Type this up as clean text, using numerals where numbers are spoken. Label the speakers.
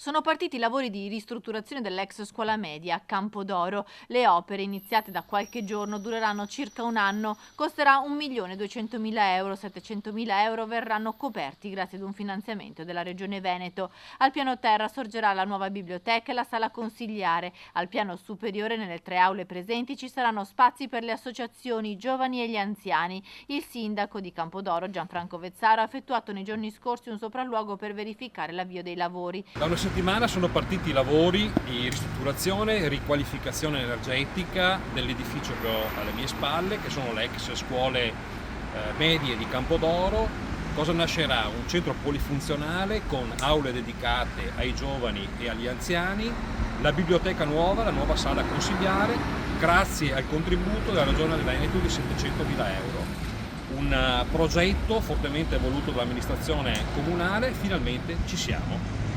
Speaker 1: Sono partiti i lavori di ristrutturazione dell'ex scuola media a Campodoro. Le opere, iniziate da qualche giorno, dureranno circa un anno. Costerà 1.200.000 euro, 700.000 euro verranno coperti grazie ad un finanziamento della Regione Veneto. Al piano terra sorgerà la nuova biblioteca e la sala consigliare. Al piano superiore, nelle 3 aule presenti, ci saranno spazi per le associazioni, i giovani e gli anziani. Il sindaco di Campodoro, Gianfranco Vezzaro, ha effettuato nei giorni scorsi un sopralluogo per verificare l'avvio dei lavori.
Speaker 2: Da una settimana sono partiti i lavori di ristrutturazione e riqualificazione energetica dell'edificio che ho alle mie spalle, che sono le ex scuole medie di Campodoro. Cosa nascerà? Un centro polifunzionale con aule dedicate ai giovani e agli anziani, la biblioteca nuova, la nuova sala consigliare, grazie al contributo della Regione Veneto di 700.000 euro. Un progetto fortemente voluto dall'amministrazione comunale. Finalmente ci siamo.